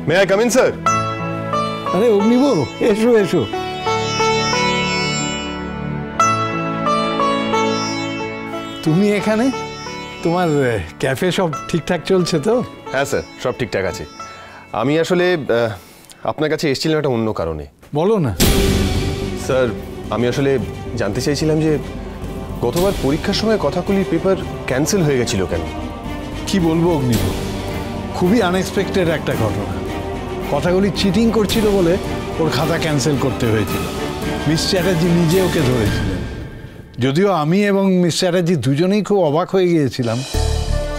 May I come in sir? আরে অগ্নিব, এসো এসো। তুমি এখানে? তোমার ক্যাফে সব ঠিকঠাক চলছে তো? হ্যাঁ স্যার, সব ঠিকঠাক আছে। আমি আসলে আপনার কাছে এসেছিলাম একটা অন্য কারণে। বলো না। স্যার, আমি আসলে জানতে চাইছিলাম যে গতবার পরীক্ষার সময় কথাগুলির পেপার ক্যান্সেল হয়ে গেছিল কেন? কি বলবো অগ্নিব, খুবই আনএক্সপেক্টেড একটা ঘটনা। কথাগুলি চিটিং করছিল বলে ওর খাতা ক্যান্সেল করতে হয়েছিল। মিস চ্যাটার্জি নিজে ওকে ধরেছিলেন। যদিও আমি এবং মিস চ্যাটার্জি দুজনেই খুব অবাক হয়ে গিয়েছিলাম,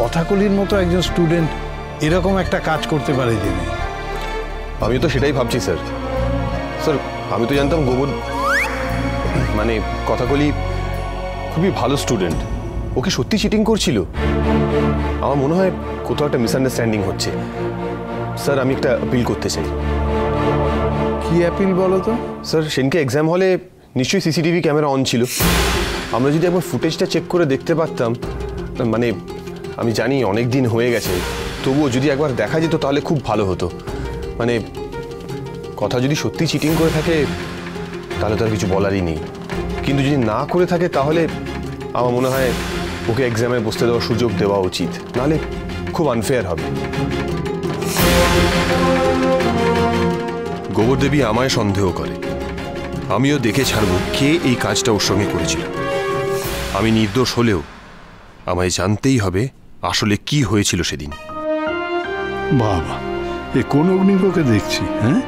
কথাকলির মতো একজন স্টুডেন্ট এরকম একটা কাজ করতে পারে জেনে। আমিও তো সেটাই ভাবছি স্যার। স্যার, আমি তো জানতাম গোবর মানে কথাকলি খুবই ভালো স্টুডেন্ট, ওকে সত্যি চিটিং করছিল। আমার মনে হয় কোথাও একটা মিসআন্ডারস্ট্যান্ডিং হচ্ছে। স্যার, আমি একটা অ্যাপিল করতে চাই। কি অ্যাপিল বলো তো? স্যার, সেদিনকে এক্সাম হলে নিশ্চয়ই সিসিটিভি ক্যামেরা অন ছিল। আমরা যদি একবার ফুটেজটা চেক করে দেখতে পারতাম, মানে আমি জানি অনেক দিন হয়ে গেছে, তবুও যদি একবার দেখা যেত তাহলে খুব ভালো হতো। মানে কথা যদি সত্যি চিটিং করে থাকে তাহলে তো আর কিছু বলারই নেই, কিন্তু যদি না করে থাকে তাহলে আমার মনে হয় ওকে এক্সামে বসতে দেওয়ার সুযোগ দেওয়া উচিত, নাহলে খুব আনফেয়ার হবে। গোবরদেবী আমায় সন্দেহ করে, আমিও দেখে ছাড়ব কে এই কাজটা ওর সঙ্গে করেছিল। আমি নির্দোষ হলেও আমায় জানতেই হবে আসলে কি হয়েছিল সেদিন। বাবা, এ কোন অগ্নিবকে দেখছি? হ্যাঁ,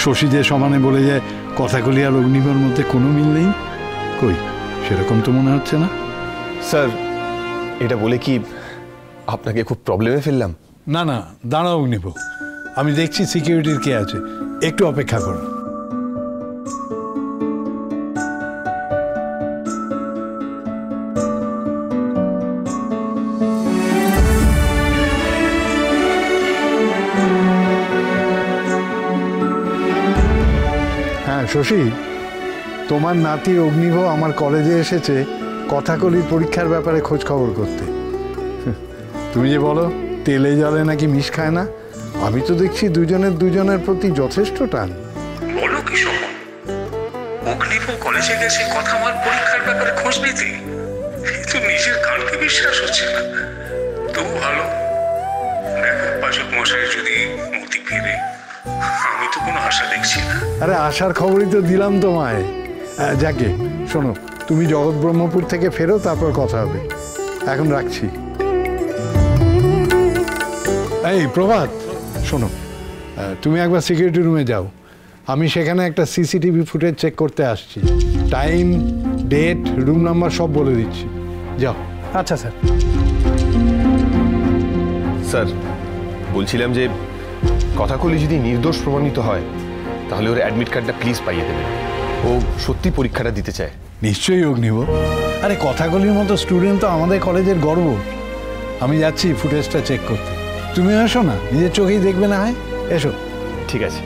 শশীদের সমানে বলে যায় কথাকলি আর অগ্নিবর মধ্যে কোনো মিল নেই। কই, সেরকম তো মনে হচ্ছে না। স্যার, এটা বলে কি আপনাকে খুব প্রবলেমে ফেললাম? না না, দাঁড়াও অগ্নিব, আমি দেখছি সিকিউরিটির কে আছে, একটু অপেক্ষা করো। হ্যাঁ শশী, তোমার নাতি অগ্নিভ আমার কলেজে এসেছে কথাকলির পরীক্ষার ব্যাপারে খোঁজ খবর করতে। তুমি যে বলো তেলে জলে নাকি মিশ খায় না, আমি তো দেখছি দুজনের প্রতি যথেষ্ট টান। বলো কি শোভন, অগ্নিভ কলেজে গেছে কথা আমার পরীক্ষার ব্যাপারে খোঁজ নিতে? তো নিজের কানকে বিশ্বাস হচ্ছে না। তবু ভালো, দেখো পাচক মশাই যদি মতি ফিরে, আমি তো কোনো আশা দেখছি না। আরে আসার খবরই তো দিলাম তোমায়। যাকে শোনো, তুমি জগৎ ব্রহ্মপুর থেকে ফেরো, তারপর কথা হবে। এখন রাখছি। এই প্রভাত, শোনো, তুমি একবার সিকিউরিটি রুমে যাও, আমি সেখানে একটা সিসিটিভি ফুটেজ চেক করতে আসছি। টাইম, ডেট, রুম নাম্বার সব বলে দিচ্ছি, যাও। আচ্ছা স্যার। স্যার, বলছিলাম যে কথাকলি যদি নির্দোষ প্রমাণিত হয় তাহলে ওর অ্যাডমিট কার্ডটা প্লিজ পাইয়ে দেবেন। ও সত্যি পরীক্ষাটা দিতে চায়। নিশ্চয়ই অগ্নিব, আরে কথাকলির মতো স্টুডেন্ট তো আমাদের কলেজের গর্ব। আমি যাচ্ছি ফুটেজটা চেক করতে, তুমি এসো না, নিজের চোখেই দেখবে না হয়। এসো। ঠিক আছে।